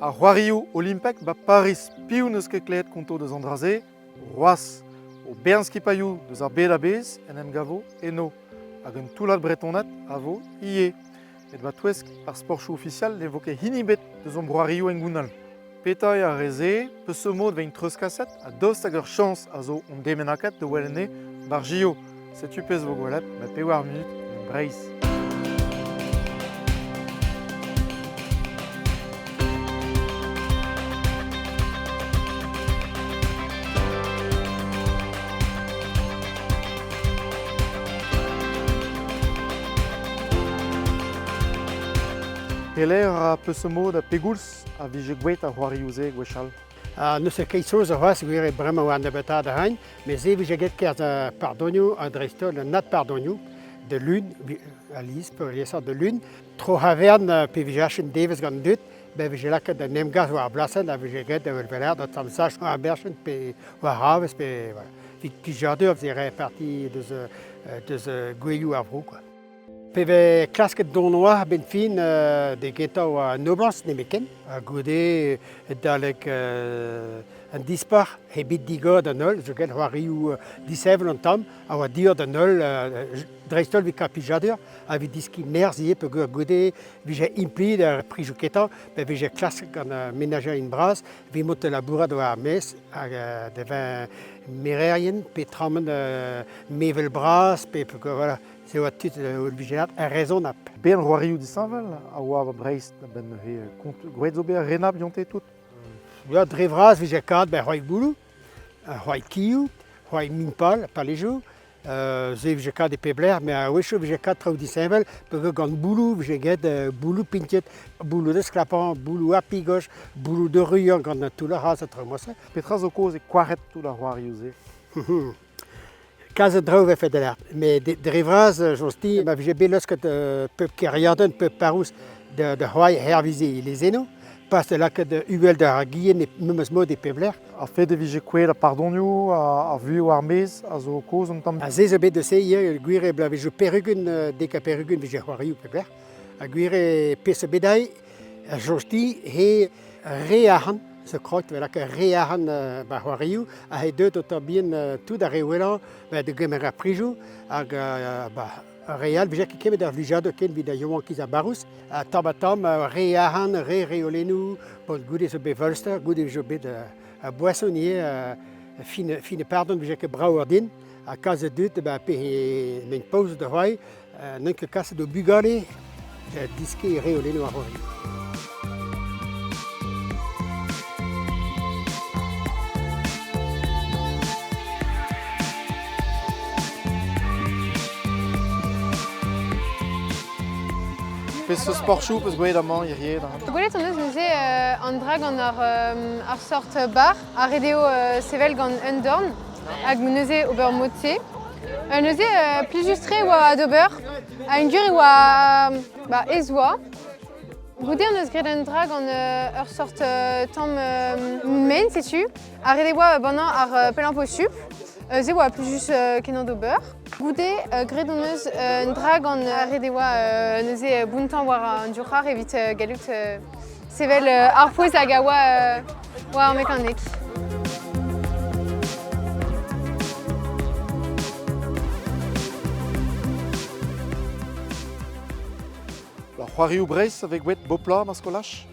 A Roarioù Olympek ba Paris piou neus ket kleet konto deus andraze, Roas o bernski paiou deus ar bed a bez en em gavo eno, hag un toulat bretonnet a vo ie. Et ba touesk ar sportchou official ne vo ket hinibet deus an Roarioù en gounal. Petai a reze, peus se mod vein treuskaset a dost hag ur chans a zo on demenaket de welene bar Gio. Setu pez vo gwelet, ba pewar minut en Breizh. Peler a peus se mod a pegouls a vije gweet a Roarioù-se gwechal. Neus e keizoz a c'hoaz gwir e bremañ war nebetad a hain, me ze vije get kerz a pardonioù a dreistol nat pardonioù de lun, a liz, pe liesar de lun. Tro havern pe vije achen devez gant dut, be vije laket da nemgaz war blasen a vije get evel veler da tamsaj a berchen pe war havez pe voilà. Vit pijadeur vze reparti deus gweilloù ar vro quoi. Pe ve klasket donoa ben fin de getañ a noblans nemeken, a gode dalek an dispar hebit digod an ol, zo get Roarioù disevel an tam, a oa diod an ol dreistol vi kapijadeur, a vi diski merzie pe gode vije implid ar prijou ketañ, pe vije klasket gant menager in braz, vi mot labourat o ar mes, hag devin mererien, pe trammen mevel braz, pe voilà. Se oa tud ul vijenat a rezonap. Ben Roarioù disanvel a oa va Breizh ben gweet zo be a renap diante tout. Ya dre vras vije kad c'hoai boulou, c'hoai kiou, c'hoai minpal, palejou, ze vije kad e pebler, me a wecho vije kad traoù disanvel, pe gant boulou vije get boulou pintiet, boulou de sklapan, boulou apigoch, boulou de ruyan gant tout la raz a traoù-mosa. Petra zo koz e kwaret tout a Roarioù-se. Kaz draoù ve fet alert. Me dre vraz, j'oz ti, ma vije belos ket pep keriaden, pep parous de c'hoai hervize les eno, pas de laket uvel da gien e memes mod e pebler. A fe de vije kouet a pardonioù, a vu o ar mez, a zo koz an tam. A ze zo bet de se, gwir e bla vejo perugun, dek a perugun vije Roarioù pebler. A gwir e pes bedai, j'oz ti, he re ahan, se kroit velak re ahan ba Roarioù, a he deut o bien tout a re welan de gemer a prijou, hag real vije ket kemet ar vlijado ken vid a yoan kiz a barous, a tam re ahan, re olenou, bon goude zo be volster, goude zo bet a boissonnier, fine pardon vije ket brao ar din, a kaz dut pe men paouz de c'hoai, n'en ket kas do bugale, diske re olenou a Roarioù. Pez ce sportchou peus gweet amañ iriet. Gwelet an eus neuze an dra gant ar sort bar, ar redeo sevel gant un dorn, hag neuze ober motse. Neuze plijustre oa a d'ober, a un gur oa ezwa. Goude an eus gret an dra gant ur sort tamm men, setu. Ar redeo oa banan ar pelampo sup, ze oa plijus ken an d'ober. Goude gret an eus un dra gant ar redeo oa neuze buntan war an diouchar evit gallout sevel ar poez hag a oa ar mekanek. Roarioù Breizh avec gweet bopla ma skolach.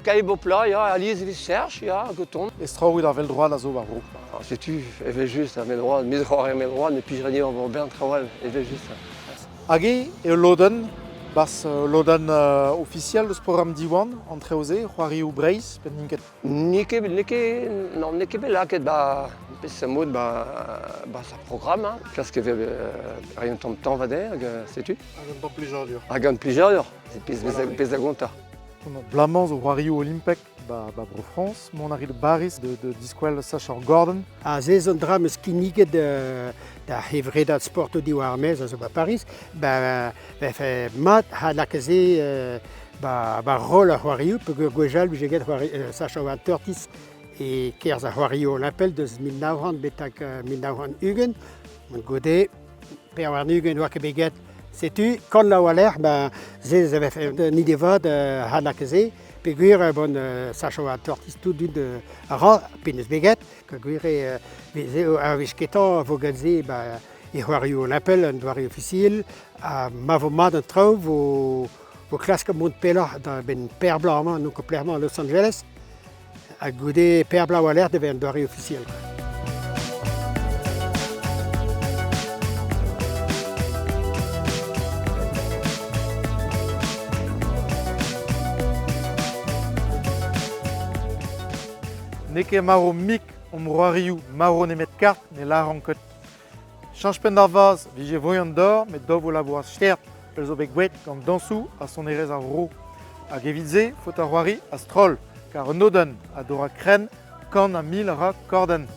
Kai bopla, ya, aliz vis cherch, ya, goton. Estraoù ar vel droad a zo war vro. Setu, evel just, a melroad, met c'hoar e melroad, ne pijrani an vor bern trawal, evel just. Hag e loden, bas loden officiel deus program diwan, an treoze, Roarioù Breizh, pen ninket. Neke bet laket pez sa mod sa program, klask evel rien tam vader, setu. Hag an tam plijadeur. Hag an plijadeur, pez a gonta. Blamans o Roarioù Olympek ba bro France, mon a rit baris de diskwel Sacha Gordon. A ze zon dra meus kiniget da hevredat sporto di war mez a zo ba Paris, fe mat ha lakaze ba rol a Roarioù, pe gwejal vije get Sacha war tortis e kerz a Roarioù Olympel deus 1900 betak 1900 ugen, mon gode, pe war ugen oa kebeget. Setu, quand la waler, ze avez fait ni devad halakaze, Peguir bon sacho a tortis tout d'une ra penes beget que guire a visketan vogadze ba e hoario l'appel un doari officiel a mavomad un trau vo classe mont pela dans ben père blanc nous complètement Los Angeles a goudé père blanc à l'air de un doari officiel. Neke maro mik roariou maro nemet kart ne la rankot. Change pen d'ar vaz vije voyant d'or met dov o labouaz stert pel zo bet gwet gant dansou a son erez a vro. Hag evitze, faut a roari a stroll, car un oden a dora kren kan a 1000 ra korden.